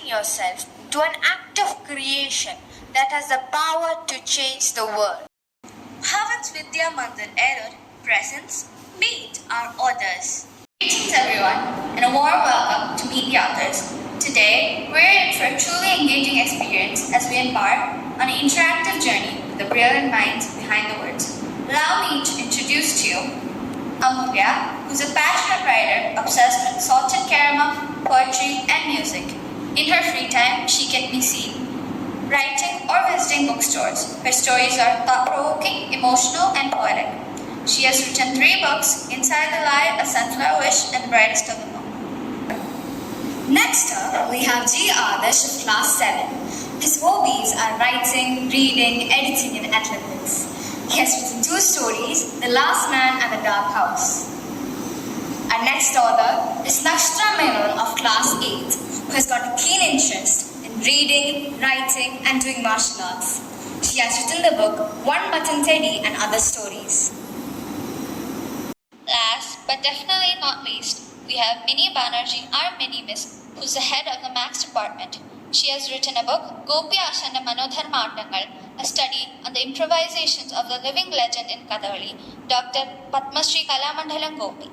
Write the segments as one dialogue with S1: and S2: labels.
S1: yourself to an act of creation that has the power to change the world. Bhavan's Vidya Mandir Error presents Meet Our Authors. Greetings everyone and a warm welcome to Meet the Authors. Today we're in for a truly engaging experience as we embark on an interactive journey with the brilliant minds behind the words. Allow me to introduce to you Amulya, who's a passionate writer obsessed with salted caramel, poetry and music. In her free time, she can be seen writing or visiting bookstores. Her stories are thought-provoking, emotional and poetic. She has written 3 books, Inside the Lie, A Sunflower Wish and The Brightest of Them All. Next up, we have G. Adarsh of Class 7. His hobbies are writing, reading, editing and athletics. He has written 2 stories, The Last Man and The Dark House. Our next author is Nakshatra Menon of Class 8, who has got a keen interest in reading, writing and doing martial arts. She has written the book One Button Teddy and Other Stories. Last but definitely not least, we have Mini Banerjee, our Mini Miss, who's the head of the Maths department. She has written a book, Gopi Ashana Manodharma Attangal, a study on the improvisations of the living legend in Kathakali, Dr. Padmasri Kalamandalam Gopi.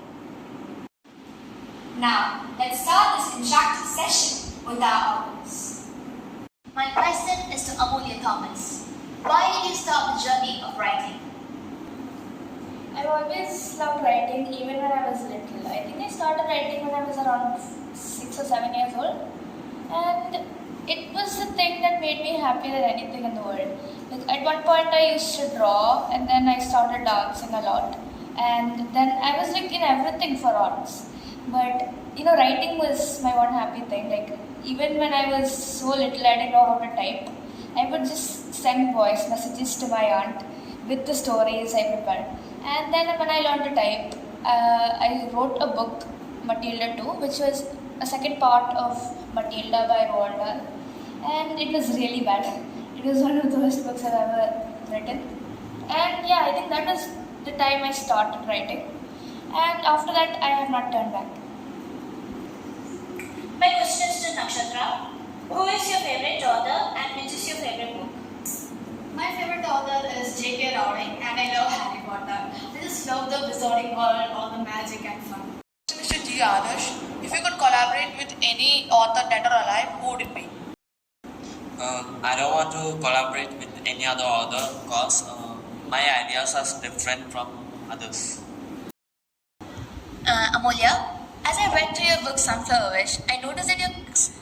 S1: Now, let's start this interactive session with our authors.
S2: My question is to Amulya Thomas. Why did you start the journey of writing?
S3: I've always loved writing, even when I was little. I think I started writing when I was around 6 or 7 years old. And it was the thing that made me happier than anything in the world. Like, at one point I used to draw, and then I started dancing a lot. And then I was like in everything for arts. But writing was my one happy thing. Like, even when I was so little, I didn't know how to type. I would just send voice messages to my aunt with the stories I prepared. And then when I learned to type, I wrote a book, Matilda 2, which was a second part of Matilda by Roald Dahl. And it was really bad. It was one of the worst books I've ever written. And yeah, I think that was the time I started writing. And after that, I have not turned back.
S2: My question is to Nakshatra. Who is your favorite author and which is your favorite book?
S4: My favorite author is J.K. Rowling and I love Harry Potter. I just love the wizarding world, all the magic and fun.
S5: Mr. G. Adarsh, if you could collaborate with any author dead or alive, who would it be?
S6: I don't want to collaborate with any other author because my ideas are different from others.
S1: Amulya, as I read through your book Sunflower Wish, I noticed that your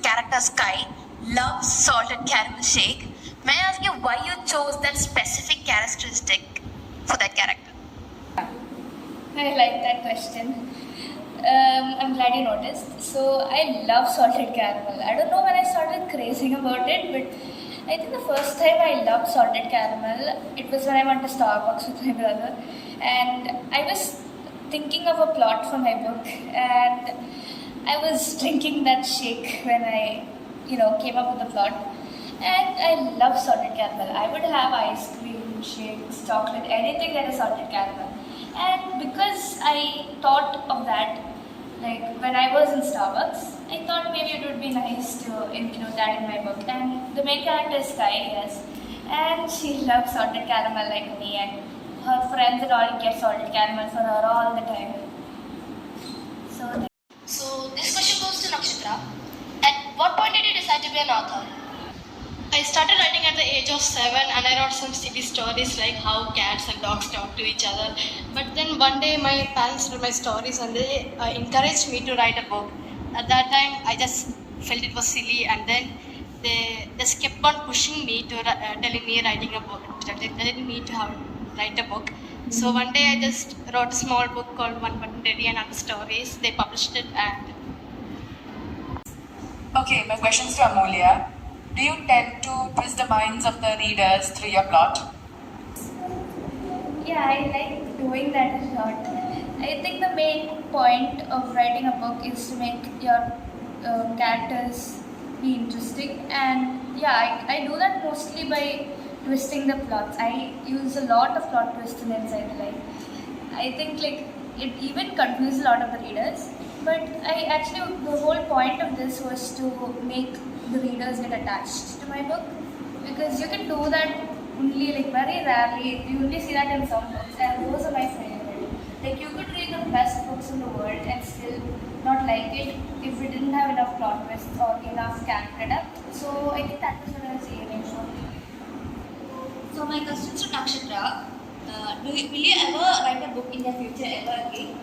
S1: character Sky loves salted caramel shake. May I ask you why you chose that specific characteristic for that character?
S3: I like that question. I'm glad you noticed. So I love salted caramel. I don't know when I started crazing about it, but I think the first time I loved salted caramel, it was when I went to Starbucks with my brother, and I was thinking of a plot for my book, and I was drinking that shake when I, came up with the plot. And I love salted caramel. I would have ice cream, shakes, chocolate, anything that is salted caramel. And because I thought of that, like when I was in Starbucks, I thought maybe it would be nice to include that in my book. And the main character is Sky, yes. And she loves salted caramel like me, and her friends and all get salted caramel for her all the time.
S2: So this question goes to Nakshatra. At what point did you decide to be an author?
S4: I started writing at the age of 7 and I wrote some silly stories like how cats and dogs talk to each other. But then one day my parents read my stories and they encouraged me to write a book. At that time I just felt it was silly, and then they just kept on pushing me to telling me to write a book. So one day I just wrote a small book called One Button Teddy and Other Stories. They published it and...
S5: Okay, my question is to Amulya. Do you tend to twist the minds of the readers through your plot?
S3: Yeah, I like doing that a lot. I think the main point of writing a book is to make your characters be interesting, and yeah, I do that mostly by twisting the plots. I use a lot of plot twists in Inside the Lie. I think it even confused a lot of the readers. But the whole point of this was to make the readers get attached to my book, because you can do that only like very rarely. You only see that in some books, and those are my favorite. Like you could read the best books in the world and still not like it if it didn't have enough plot twists or enough character depth. So I think that was what I was aiming for.
S2: So my question to Nakshatra, will you ever write a book in the future ever again?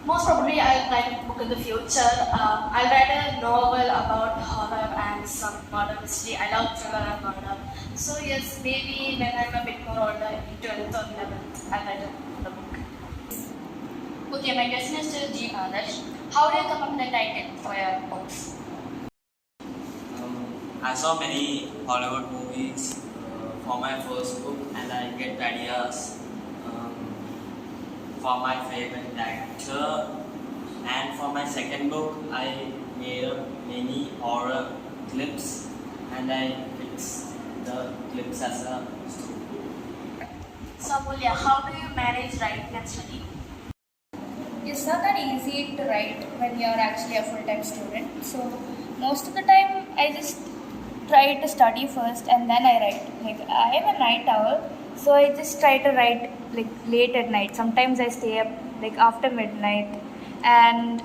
S4: Most probably, I'll write a book in the future. I'll write a novel about horror and some murder mystery. I love thriller and murder. So yes, maybe when I'm a bit more older, in 12th or 11th, I'll write a book.
S2: Okay, my question is to G. Adarsh. How do you come up with the title for your books?
S6: I saw many Hollywood movies for my first book, and I get ideas for my favorite actor. And for my second book, I made up many horror clips, and I fixed the clips as a story.
S2: So Amulya, how do you manage writing and studying?
S3: It's not that easy to write when you're actually a full-time student. So most of the time I just try to study first and then I write. Like I am a night owl, so I just try to write like late at night. Sometimes I stay up like after midnight, and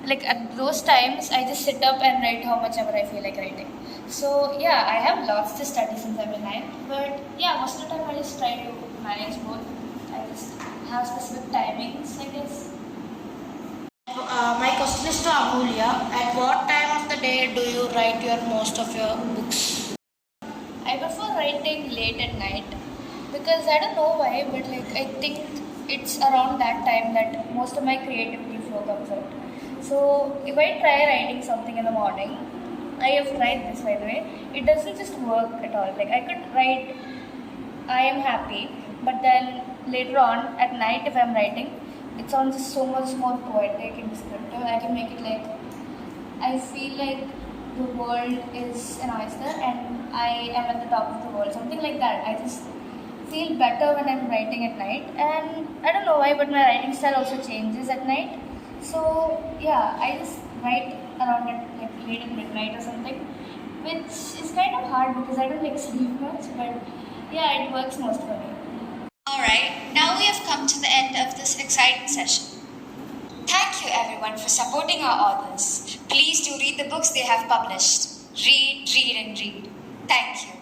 S3: like at those times I just sit up and write how much ever I feel like writing. So yeah, I have lots to study since I'm a 9, but yeah, most of the time I just try to manage both. I just have specific timings, I guess.
S4: My question is to Amulya. At what time of the day do you write most of your books?
S3: I prefer writing late at night because I don't know why, but like I think it's around that time that most of my creativity flow comes out. So if I try writing something in the morning, I have tried this by the way, it doesn't just work at all. Like I could write I am happy, but then later on at night if I'm writing, it sounds so much more poetic and descriptive. I can make it like I feel like the world is an oyster and I am at the top of the world, something like that. I just feel better when I'm writing at night, and I don't know why, but my writing style also changes at night. So yeah, I just write around at like late at midnight or something, which is kind of hard because I don't like sleep much, but yeah, it works most for me.
S1: Alright, now we have come to the end of this exciting session. Thank you everyone for supporting our authors. Please do read the books they have published. Read, read and read. Thank you.